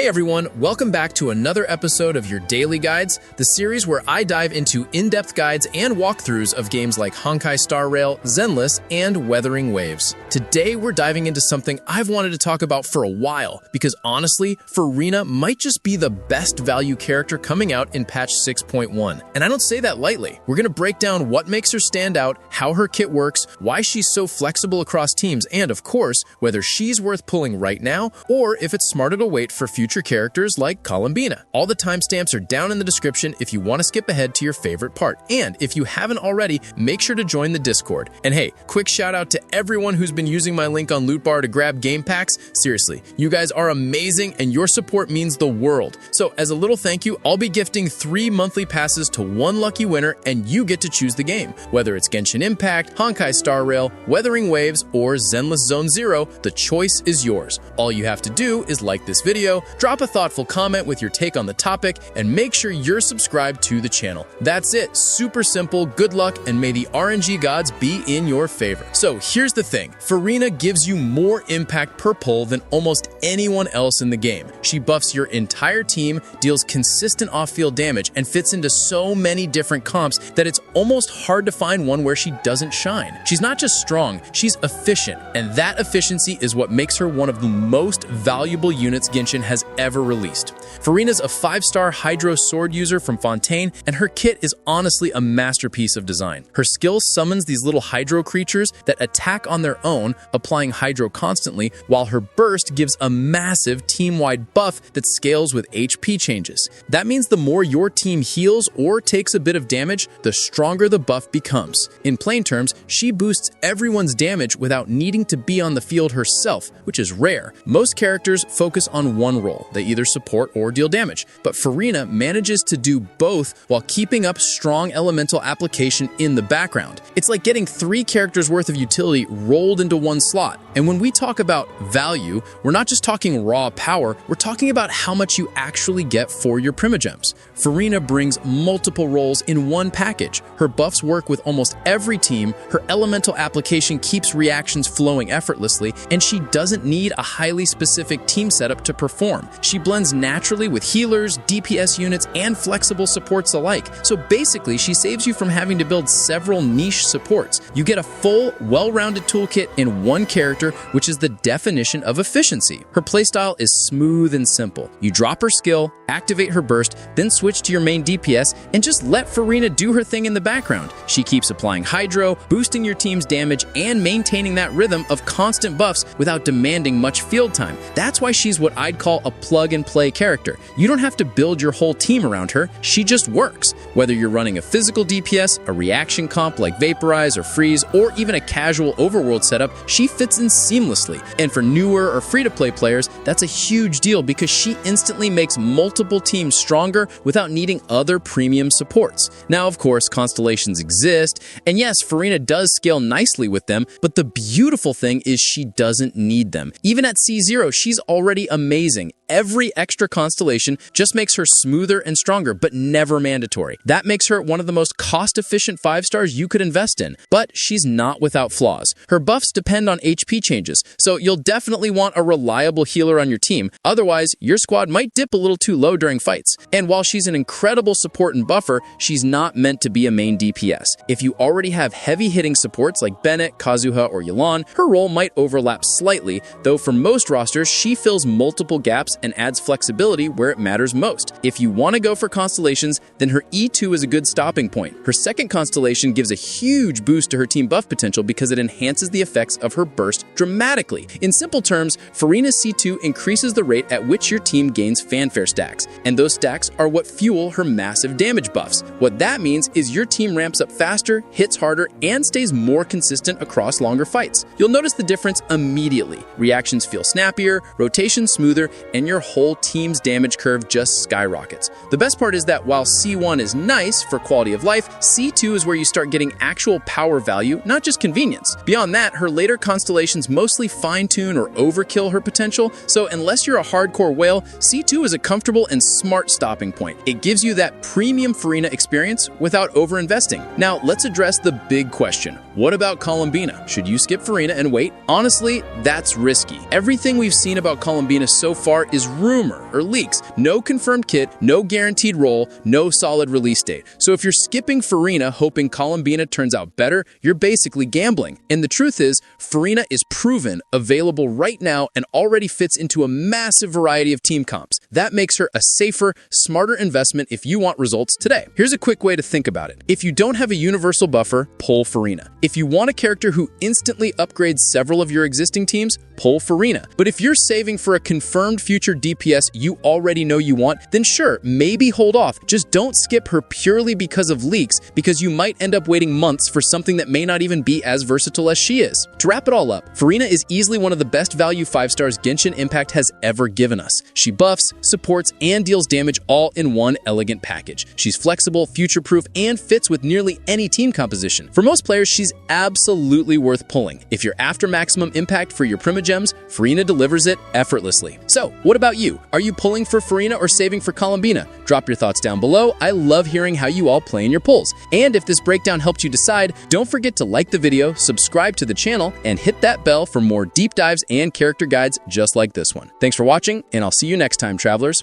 Hey everyone, welcome back to another episode of your Daily Guides, the series where I dive into in-depth guides and walkthroughs of games like Honkai Star Rail, Zenless, and Wuthering Waves. Today we're diving into something I've wanted to talk about for a while, because honestly, Furina might just be the best value character coming out in patch 6.1. And I don't say that lightly. We're going to break down what makes her stand out, how her kit works, why she's so flexible across teams, and of course, whether she's worth pulling right now, or if it's smarter to wait for future characters like Columbina. All the timestamps are down in the description if you want to skip ahead to your favorite part. And if you haven't already, make sure to join the Discord. And hey, quick shout out to everyone who's been using my link on Loot Bar to grab game packs. Seriously, you guys are amazing and your support means the world. So as a little thank you, I'll be gifting 3 monthly passes to one lucky winner and you get to choose the game. Whether it's Genshin Impact, Honkai Star Rail, Wuthering Waves, or Zenless Zone Zero, the choice is yours. All you have to do is like this video, drop a thoughtful comment with your take on the topic, and make sure you're subscribed to the channel. That's it, super simple, good luck, and may the RNG gods be in your favor. So here's the thing, Furina gives you more impact per pull than almost anyone else in the game. She buffs your entire team, deals consistent off-field damage, and fits into so many different comps that it's almost hard to find one where she doesn't shine. She's not just strong, she's efficient, and that efficiency is what makes her one of the most valuable units Genshin has ever released. Furina's a 5-star Hydro Sword user from Fontaine, and her kit is honestly a masterpiece of design. Her skill summons these little Hydro creatures that attack on their own, applying Hydro constantly, while her burst gives a massive team-wide buff that scales with HP changes. That means the more your team heals or takes a bit of damage, the stronger the buff becomes. In plain terms, she boosts everyone's damage without needing to be on the field herself, which is rare. Most characters focus on one role. They either support or deal damage, but Furina manages to do both while keeping up strong elemental application in the background. It's like getting 3 characters worth of utility rolled into one slot. And when we talk about value, we're not just talking raw power, we're talking about how much you actually get for your Primogems. Furina brings multiple roles in one package. Her buffs work with almost every team, her elemental application keeps reactions flowing effortlessly, and she doesn't need a highly specific team setup to perform. She blends naturally with healers, DPS units, and flexible supports alike. So basically, she saves you from having to build several niche supports. You get a full, well-rounded toolkit in one character, which is the definition of efficiency. Her playstyle is smooth and simple. You drop her skill, activate her burst, then switch to your main DPS, and just let Furina do her thing in the background. She keeps applying Hydro, boosting your team's damage, and maintaining that rhythm of constant buffs without demanding much field time. That's why she's what I'd call a plug-and-play character. You don't have to build your whole team around her, she just works. Whether you're running a physical DPS, a reaction comp like Vaporize or Freeze, or even a casual overworld setup, she fits in seamlessly. And for newer or free-to-play players, that's a huge deal because she instantly makes multiple teams stronger without needing other premium supports. Now, of course, constellations exist, and yes, Furina does scale nicely with them, but the beautiful thing is she doesn't need them. Even at C0, she's already amazing. Every extra constellation just makes her smoother and stronger, but never mandatory. That makes her one of the most cost-efficient 5-stars you could invest in. But she's not without flaws. Her buffs depend on HP changes, so you'll definitely want a reliable healer on your team. Otherwise, your squad might dip a little too low during fights. And while she's an incredible support and buffer, she's not meant to be a main DPS. If you already have heavy-hitting supports like Bennett, Kazuha, or Yelan, her role might overlap slightly, though for most rosters, she fills multiple gaps and adds flexibility where it matters most. If you want to go for constellations, then her E2 is a good stopping point. Her second constellation gives a huge boost to her team buff potential because it enhances the effects of her burst dramatically. In simple terms, Furina's C2 increases the rate at which your team gains fanfare stacks, and those stacks are what fuel her massive damage buffs. What that means is your team ramps up faster, hits harder, and stays more consistent across longer fights. You'll notice the difference immediately. Reactions feel snappier, rotation smoother, and your whole team's damage curve just skyrockets. The best part is that while C1 is nice for quality of life, C2 is where you start getting actual power value, not just convenience. Beyond that, her later constellations mostly fine-tune or overkill her potential, so unless you're a hardcore whale, C2 is a comfortable and smart stopping point. It gives you that premium Furina experience without over-investing. Now, let's address the big question. What about Columbina? Should you skip Furina and wait? Honestly, that's risky. Everything we've seen about Columbina so far is rumor or leaks. No confirmed kit, no guaranteed role, no solid release date. So if you're skipping Furina hoping Columbina turns out better, you're basically gambling. And the truth is, Furina is proven, available right now, and already fits into a massive variety of team comps. That makes her a safer, smarter investment if you want results today. Here's a quick way to think about it. If you don't have a universal buffer, pull Furina. If you want a character who instantly upgrades several of your existing teams, pull Furina. But if you're saving for a confirmed future DPS you already know you want, then sure, maybe hold off. Just don't skip her purely because of leaks, because you might end up waiting months for something that may not even be as versatile as she is. To wrap it all up, Furina is easily one of the best value 5-stars Genshin Impact has ever given us. She buffs, supports, and deals damage all in one elegant package. She's flexible, future-proof, and fits with nearly any team composition. For most players, she's absolutely worth pulling. If you're after maximum impact for your Primogems, Furina delivers it effortlessly. So, what about you? Are you pulling for Furina or saving for Columbina? Drop your thoughts down below. I love hearing how you all play in your polls. And if this breakdown helped you decide, don't forget to like the video, subscribe to the channel, and hit that bell for more deep dives and character guides just like this one. Thanks for watching, and I'll see you next time, travelers.